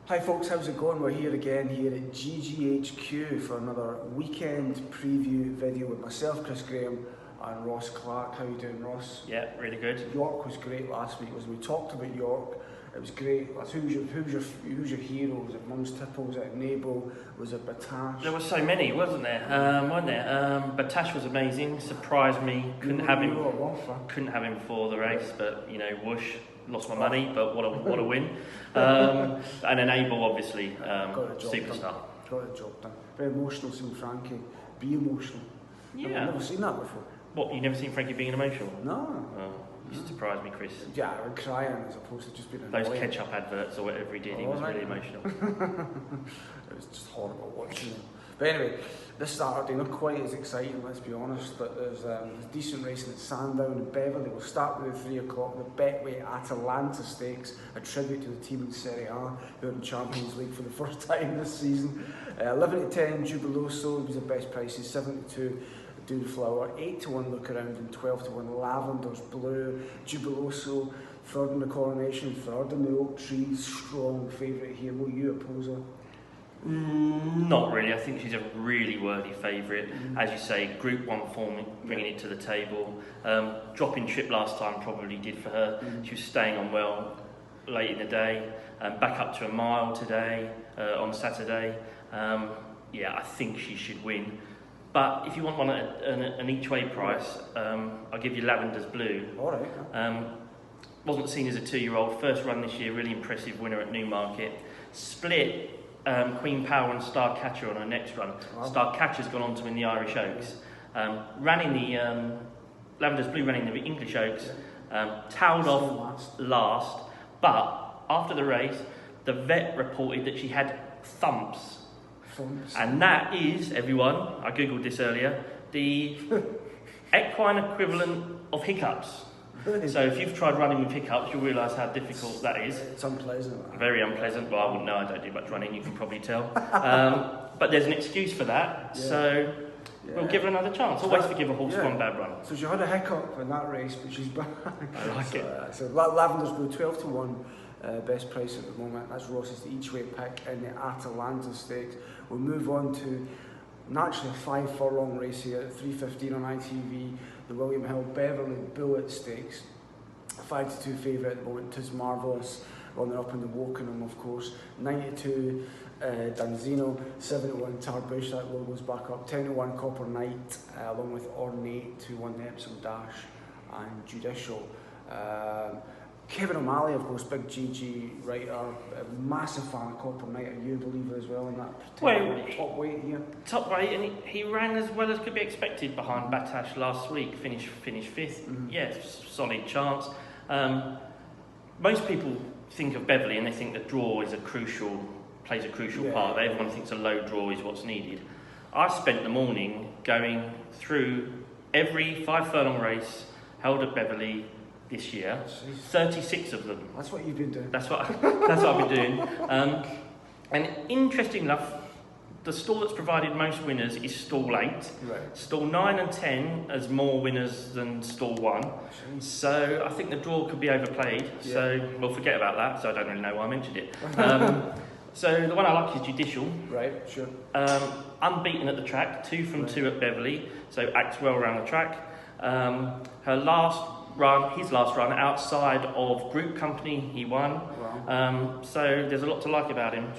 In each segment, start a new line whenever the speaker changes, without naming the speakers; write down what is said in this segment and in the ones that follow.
Hi folks, how's it going? We're here again here at GG.CO.UK for another weekend preview video with myself, Chris Graham, and Ross Clarke. How you doing, Ross?
Yeah, really good.
York was great last week. As we talked about York, it was great. Who's your hero? Was it Mums Tipple? Was it Niwel? Was it Batash?
There were so many, wasn't there? Batash was amazing. Surprised me. Couldn't have him before the race, but you know, whoosh. Lost my money, but what a win. And then Abel, obviously, superstar.
Got the job done. Very emotional seeing Frankie be emotional.
Yeah.
I've never seen that before.
What, you never seen Frankie being emotional?
No.
Oh, you surprised me, Chris.
Yeah, I would crying as opposed to just being annoyed.
Those ketchup adverts or whatever he did, he was really emotional.
It was just horrible watching him. But anyway, this Saturday, not quite as exciting, let's be honest, but there's decent racing at Sandown and Beverley. We'll start with the 3 o'clock, the Betway Atalanta Stakes, a tribute to the team in Serie A, who are in Champions League for the first time this season. 11 to 10, Jubiloso was the best prices, 7 to 2. Flower, 8 to 1 Look Around, and 12 to 1 Lavender Blue. Jubiloso, third in the coronation, third in the Oak Tree, strong favourite here. Will you oppose her?
Not really. I think she's a really worthy favourite. As you say, Group 1 form, bringing it to the table. Dropping trip last time probably did for her. She was staying on well late in the day. Back up to a mile today, on Saturday. Yeah, I think she should win. But if you want one at an each-way price, I'll give you Lavender's Blue.
All right.
Wasn't seen as a 2-year-old. First run this year, really impressive winner at Newmarket. Split Queen Power and Star Catcher on her next run. Wow. Star Catcher's gone on to win the Irish Oaks. Ran in the Lavender's Blue, ran in the English Oaks. Towed off last, but after the race, the vet reported that she had thumps. And that is, everyone, I googled this earlier, the equine equivalent of hiccups. So if you've tried running with hiccups, you'll realise how difficult that is.
It's unpleasant.
Very unpleasant. Well, I wouldn't know, I don't do much running, you can probably tell. But there's an excuse for that, so we'll give her another chance. Always forgive a horse one bad run.
So she had a hiccup in that race, but she's back.
I like it.
So Lavender's Blue, 12 to 1. Best price at the moment. That's Ross's each-way pick in the Atalanta Stakes. We'll move on to naturally a 5 furlong race here at 3:15 on ITV. The William Hill Beverley Bullet Stakes. 5 to 2 favourite at the moment. 'Tis Marvellous running up in the Wokingham, of course. 9 to 2 Danzino. 7 to 1 Tarbush. That logo's back up. 10 to 1 Copper Knight, along with Ornate. 2 to 1 Epsom Dash and Judicial. Kevin O'Malley, of course, big GG writer, a massive fan of Copper Knight, are you a believer as well in that top weight here?
Top weight, and he ran as well as could be expected behind Batash last week, finished 5th. Yeah, solid chance. Most people think of Beverley and they think the draw is plays a crucial part. Everyone thinks a low draw is what's needed. I spent the morning going through every 5 furlong race held at Beverley this year, 36 of them.
That's what you've been doing.
That's what I've been doing. And interesting enough, the stall that's provided most winners is stall 8.
Right.
Stall 9 and 10 has more winners than stall 1. Jeez. So I think the draw could be overplayed. Yeah. So we'll forget about that. So I don't really know why I mentioned it. So the one I like is Judicial.
Right, sure.
Unbeaten at the track, 2 from 2 at Beverley. So acts well around the track. His last run outside of Group Company, he won. Wow. So there's a lot to like about him.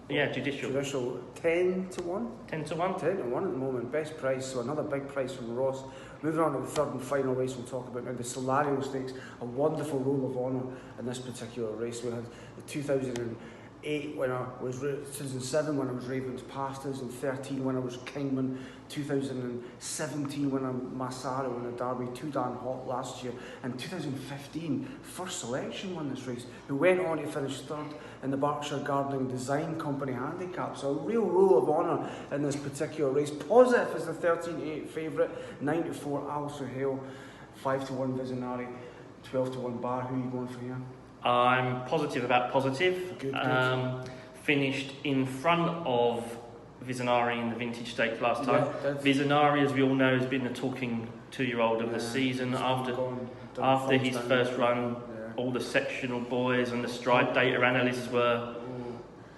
Judicial.
Judicial, 10 to 1?
10 to 1.
10 to 1 at the moment. Best price, so another big price from Ross. Moving on to the third and final race we'll talk about now, the Solaria Stakes. A wonderful roll of honour in this particular race. We had the 2008 winner, 2007 winner was Ravens Pastors, and 13 winner was Kingman. 2017 winner Massaro in the Derby, 2 darn hot last year, and 2015 first selection won this race, who went on to finish third in the Berkshire Gardening Design Company handicap. So a real roll of honour in this particular race. Positive is the 13-8 favourite, 9 to 4 Also Hill, 5 to 1 Visionary, 12 to 1 Bar. Who are you going for here?
I'm positive about positive.
Good.
Finished in front of Visionary in the Vintage Stakes last time. Visionary, as we all know, has been the talking 2-year-old of the season after his first run. All the sectional boys and the stride data analysts were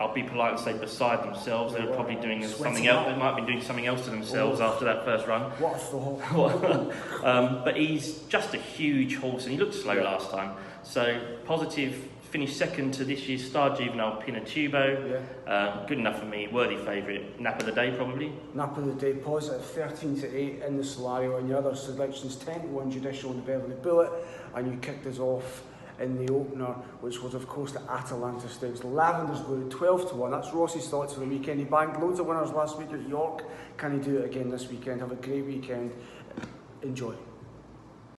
I'll be polite and say beside themselves. They're probably doing something else. They might be doing something else to themselves after that first run.
What a thought.
But he's just a huge horse, and he looked slow last time. So positive. Finished second to this year's Star Juvenile Pinatubo. Good enough for me. Worthy favourite. Nap of the day, probably.
Nap of the day. Positive 13-8 in the Solaria. And your other selections 10-1 Judicial and the Beverley Bullet. And you kicked us off in the opener, which was of course the Atalanta Stakes. Lavender's Blue 12-1. That's Ross's thoughts for the weekend. He banked loads of winners last week at York. Can he do it again this weekend? Have a great weekend. Enjoy.